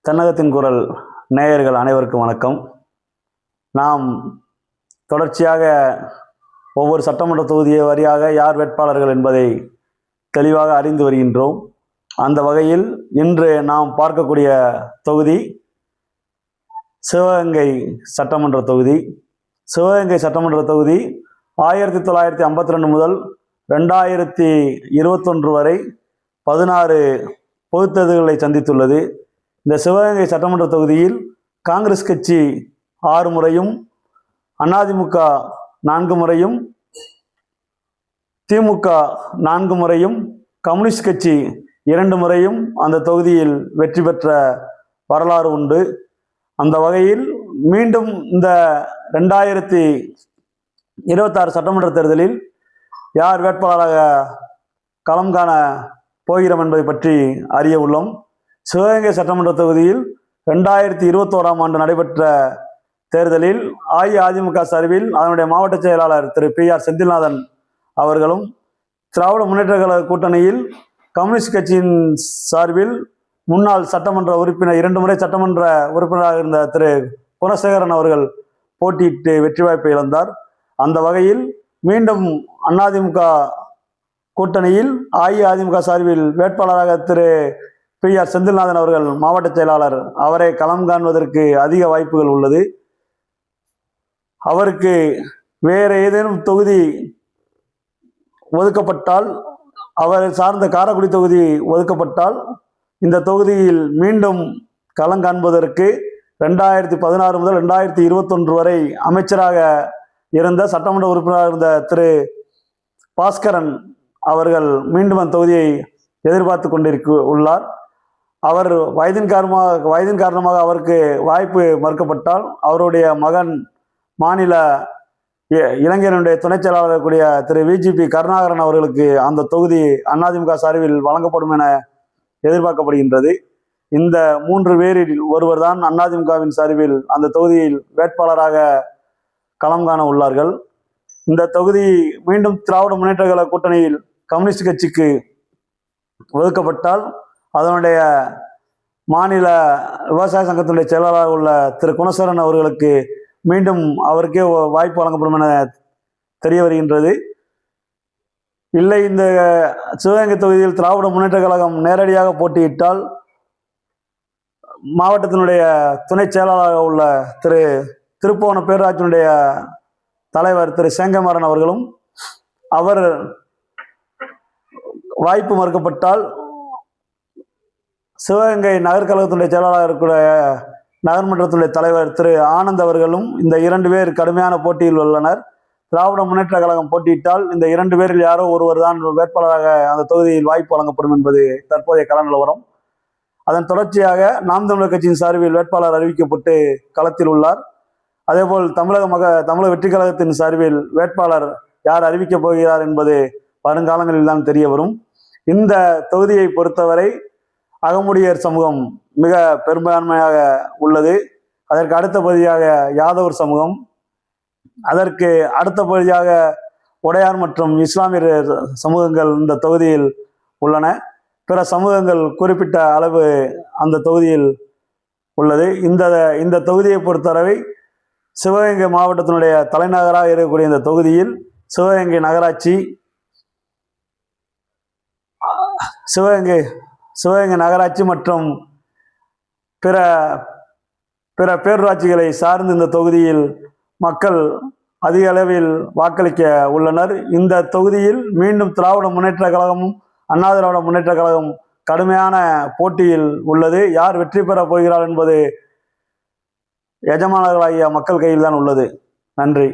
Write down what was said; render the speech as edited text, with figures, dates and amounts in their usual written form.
தென்னகத்தின் குரல் நேயர்கள் அனைவருக்கும் வணக்கம். நாம் தொடர்ச்சியாக ஒவ்வொரு சட்டமன்ற தொகுதியை வாரியாக யார் வேட்பாளர்கள் என்பதை தெளிவாக அறிந்து வருகின்றோம். அந்த வகையில் இன்று நாம் பார்க்கக்கூடிய தொகுதி சிவகங்கை சட்டமன்ற தொகுதி. சிவகங்கை சட்டமன்ற தொகுதி 1952 முதல் 2021 வரை 16 பொதுத் தேர்தல்களை சந்தித்துள்ளது. இந்த சிவகங்கை சட்டமன்ற தொகுதியில் காங்கிரஸ் கட்சி 6 முறையும், அதிமுக 4 முறையும், திமுக 4 முறையும், கம்யூனிஸ்ட் கட்சி 2 முறையும் அந்த தொகுதியில் வெற்றி பெற்ற வரலாறு உண்டு. அந்த வகையில் மீண்டும் இந்த 2026 சட்டமன்ற தேர்தலில் யார் வேட்பாளராக களம் காண போகிறோம் என்பதை பற்றி அறிய உள்ளோம். சிவகங்கை சட்டமன்ற தொகுதியில் 2021 ஆண்டு நடைபெற்ற தேர்தலில் அஇஅதிமுக சார்பில் அதனுடைய மாவட்ட செயலாளர் திரு PR செந்தில்நாதன் அவர்களும், திராவிட முன்னேற்ற கழக கூட்டணியில் கம்யூனிஸ்ட் கட்சியின் சார்பில் முன்னாள் சட்டமன்ற உறுப்பினர் 2 முறை சட்டமன்ற உறுப்பினராக இருந்த திரு குணசேகரன் அவர்கள் போட்டியிட்டு வெற்றி வாய்ப்பை இழந்தார். அந்த வகையில் மீண்டும் அதிமுக கூட்டணியில் அஇஅதிமுக சார்பில் வேட்பாளராக திரு PR செந்தில்நாதன் அவர்கள் மாவட்ட செயலாளர் அவரை களம் காண்பதற்கு அதிக வாய்ப்புகள் உள்ளது. அவருக்கு வேறு ஏதேனும் தொகுதி ஒதுக்கப்பட்டால், அவர் சார்ந்த காரைக்குடி தொகுதி ஒதுக்கப்பட்டால், இந்த தொகுதியில் மீண்டும் களம் காண்பதற்கு 2016 முதல் 2021 வரை அமைச்சராக இருந்த, சட்டமன்ற உறுப்பினராக இருந்த திரு பாஸ்கரன் அவர்கள் மீண்டும் அந்த தொகுதியை எதிர்பார்த்து உள்ளார். அவர் வயதின் காரணமாக அவருக்கு வாய்ப்பு மறுக்கப்பட்டால், அவருடைய மகன் மாநில இளைஞர்களுடைய துணை செயலாளர் கூடிய திரு VGP கருணாகரன் அவர்களுக்கு அந்த தொகுதி அதிமுக சார்பில் வழங்கப்படும் என எதிர்பார்க்கப்படுகின்றது. இந்த 3 பேரில் ஒருவர் தான் அதிமுகவின் சார்பில் அந்த தொகுதியில் வேட்பாளராக களம் காண உள்ளார்கள். இந்த தொகுதி மீண்டும் திராவிட முன்னேற்ற கழக கூட்டணியில் கம்யூனிஸ்ட் கட்சிக்கு ஒதுக்கப்பட்டால், அதனுடைய மாநில விவசாய சங்கத்தினுடைய செயலாளராக உள்ள திரு குணசேகரன் அவர்களுக்கு மீண்டும் அவருக்கே வாய்ப்பு வழங்கப்படும் என தெரிய வருகின்றது. இல்லை, இந்த சிவகங்கை தொகுதியில் திராவிட முன்னேற்ற கழகம் நேரடியாக போட்டியிட்டால், மாவட்டத்தினுடைய துணை செயலாளராக உள்ள திரு திருப்புவன பேரூராட்சியினுடைய தலைவர் திரு சேங்கமாறன் அவர்களும், அவர் வாய்ப்பு மறுக்கப்பட்டால், சிவகங்கை நகர்கழகத்தினுடைய செயலாளராக இருக்கக்கூடிய நகர்மன்றத்தினுடைய தலைவர் திரு ஆனந்த் அவர்களும் இந்த 2 பேர் கடுமையான போட்டியில் உள்ளனர். திராவிட முன்னேற்ற கழகம் போட்டியிட்டால் இந்த 2 பேரில் யாரோ ஒருவர் தான் வேட்பாளராக அந்த தொகுதியில் வாய்ப்பு வழங்கப்படும் என்பது தற்போதைய கள நிலவரம். அதன் தொடர்ச்சியாக நாம் தமிழர் கட்சியின் சார்பில் வேட்பாளர் அறிவிக்கப்பட்டு களத்தில் உள்ளார். அதேபோல் தமிழக வெற்றி கழகத்தின் சார்பில் வேட்பாளர் யார் அறிவிக்கப் போகிறார் என்பது வருங்காலங்களில் தான் தெரிய வரும். இந்த தொகுதியை பொறுத்தவரை அகமுடியர் சமூகம் மிக பெரும்பான்மையாக உள்ளது. அதற்கு அடுத்த பகுதியாக யாதவர் சமூகம், அதற்கு அடுத்த பகுதியாக உடையார் மற்றும் இஸ்லாமியர் சமூகங்கள் இந்த தொகுதியில் உள்ளன. பிற சமூகங்கள் குறிப்பிட்ட அளவு அந்த தொகுதியில் உள்ளது. இந்த தொகுதியை பொறுத்தவரை சிவகங்கை மாவட்டத்தினுடைய தலைநகராக இருக்கக்கூடிய இந்த தொகுதியில் சிவகங்கை நகராட்சி, சிவகங்கை நகராட்சி மற்றும் பிற பேரூராட்சிகளை சார்ந்து இந்த தொகுதியில் மக்கள் அதிக அளவில் வாக்களிக்க உள்ளனர். இந்த தொகுதியில் மீண்டும் திராவிட முன்னேற்ற கழகமும் அண்ணா திராவிட முன்னேற்ற கழகம் கடுமையான போட்டியில் உள்ளது. யார் வெற்றி பெற போகிறார் என்பது எஜமானர்களாகிய மக்கள் கையில் தான் உள்ளது. நன்றி.